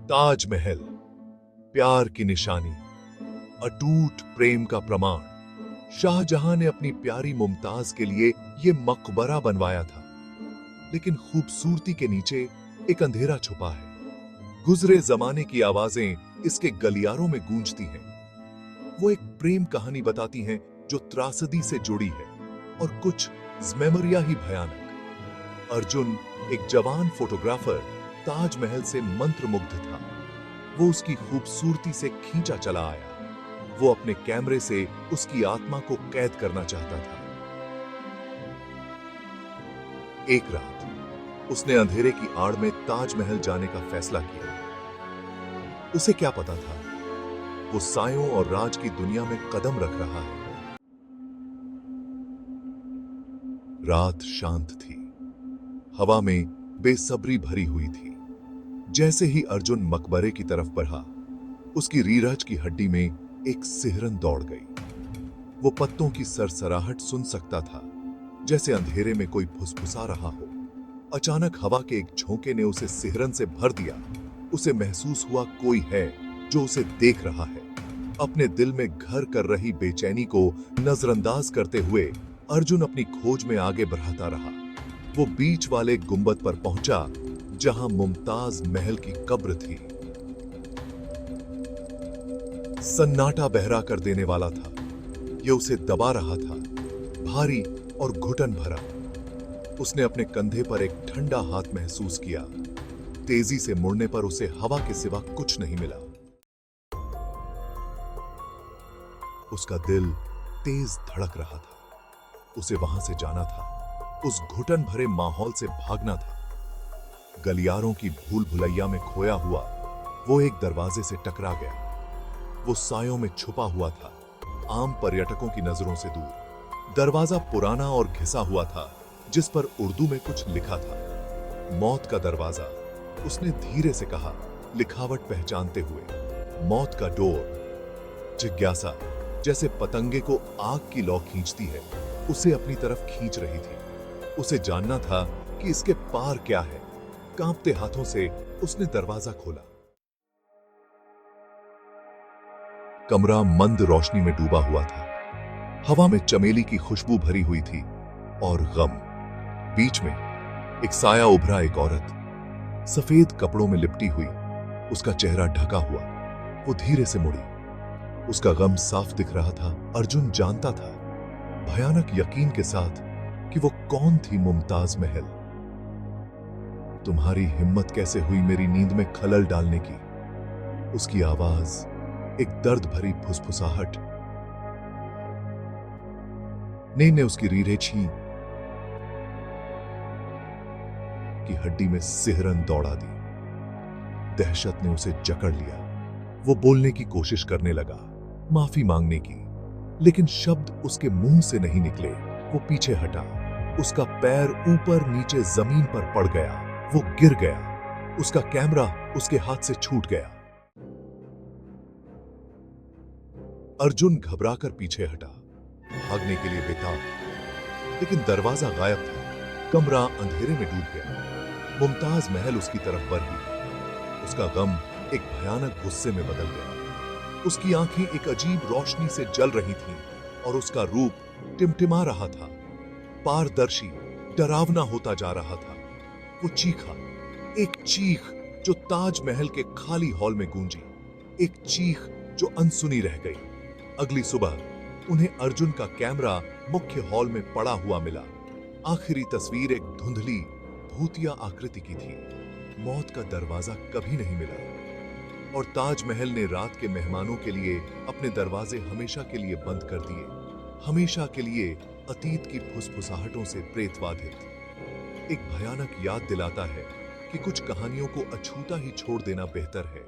ताजमहल, प्यार की निशानी, अटूट प्रेम का प्रमाण। शाहजहां ने अपनी प्यारी मुमताज के लिए यह मकबरा बनवाया था, लेकिन खूबसूरती के नीचे एक अंधेरा छुपा है। गुजरे जमाने की आवाजें इसके गलियारों में गूंजती हैं। वो एक प्रेम कहानी बताती हैं जो त्रासदी से जुड़ी है और कुछ मेमोरिया ही भयानक। अर्जुन, एक जवान फोटोग्राफर, ताजमहल से मंत्रमुग्ध था। वो उसकी खूबसूरती से खींचा चला आया। वो अपने कैमरे से उसकी आत्मा को कैद करना चाहता था। एक रात उसने अंधेरे की आड़ में ताजमहल जाने का फैसला किया। उसे क्या पता था, वो सायों और राज की दुनिया में कदम रख रहा है। रात शांत थी, हवा में बेसब्री भरी हुई थी। जैसे ही अर्जुन मकबरे की तरफ बढ़ा, उसकी रीरज की हड्डी में एक सिहरन दौड़ गई। वो पत्तों की सरसराहट सुन सकता था, जैसे अंधेरे में कोई फुसफुसा रहा हो। अचानक हवा के एक झोंके ने उसे सिहरन से भर दिया। उसे महसूस हुआ कोई है जो उसे देख रहा है। अपने दिल में घर कर रही बेचैनी को नजरअंदाज करते हुए अर्जुन अपनी खोज में आगे बढ़ाता रहा। वो बीच वाले गुंबद पर पहुंचा, जहां मुमताज महल की कब्र थी। सन्नाटा बहरा कर देने वाला था। यह उसे दबा रहा था, भारी और घुटन भरा। उसने अपने कंधे पर एक ठंडा हाथ महसूस किया। तेजी से मुड़ने पर उसे हवा के सिवा कुछ नहीं मिला। उसका दिल तेज धड़क रहा था। उसे वहां से जाना था, उस घुटन भरे माहौल से भागना था। गलियारों की भूल भुलैया में खोया हुआ वो एक दरवाजे से टकरा गया। वो सायों में छुपा हुआ था, आम पर्यटकों की नजरों से दूर। दरवाजा पुराना और घिसा हुआ था, जिस पर उर्दू में कुछ लिखा था, मौत का दरवाजा। उसने धीरे से कहा, लिखावट पहचानते हुए। मौत का डोर। जिज्ञासा, जैसे पतंगे को आग की लौ खींचती है, उसे अपनी तरफ खींच रही थी। उसे जानना था कि इसके पार क्या है। कांपते हाथों से उसने दरवाजा खोला। कमरा मंद रोशनी में डूबा हुआ था। हवा में चमेली की खुशबू भरी हुई थी और गम। बीच में एक साया उभरा, एक औरत, सफेद कपड़ों में लिपटी हुई, उसका चेहरा ढका हुआ। वो धीरे से मुड़ी। उसका गम साफ दिख रहा था। अर्जुन जानता था, भयानक यकीन के साथ, कि वो कौन थी मुमताज महल। तुम्हारी हिम्मत कैसे हुई मेरी नींद में खलल डालने की? उसकी आवाज एक दर्द भरी फुसफुसाहट ने उसकी रीढ़ें छीं की हड्डी में सिहरन दौड़ा दी। दहशत ने उसे जकड़ लिया। वो बोलने की कोशिश करने लगा, माफी मांगने की, लेकिन शब्द उसके मुंह से नहीं निकले। वो पीछे हटा। उसका पैर ऊपर नीचे जमीन पर पड़ गया। वो गिर गया। उसका कैमरा उसके हाथ से छूट गया। अर्जुन घबराकर पीछे हटा, भागने के लिए बेताब, लेकिन दरवाजा गायब था। कमरा अंधेरे में डूब गया। मुमताज महल उसकी तरफ बढ़ी। उसका गम एक भयानक गुस्से में बदल गया। उसकी आंखें एक अजीब रोशनी से जल रही थीं और उसका रूप टिमटिमा रहा था, पारदर्शी, डरावना होता जा रहा था। वो चीखा, एक चीख जो ताजमहल के खाली हॉल में गूंजी, एक चीख जो अनसुनी रह गई। अगली सुबह उन्हें अर्जुन का कैमरा मुख्य हॉल में पड़ा हुआ मिला। आखिरी तस्वीर एक धुंधली, भूतिया आकृति की थी। मौत का दरवाजा कभी नहीं मिला और ताजमहल ने रात के मेहमानों के लिए अपने दरवाजे हमेशा के लिए बंद कर दिए, हमेशा के लिए अतीत की फुसफुसाहटों से प्रेतवाधित। एक भयानक याद दिलाता है कि कुछ कहानियों को अछूता ही छोड़ देना बेहतर है।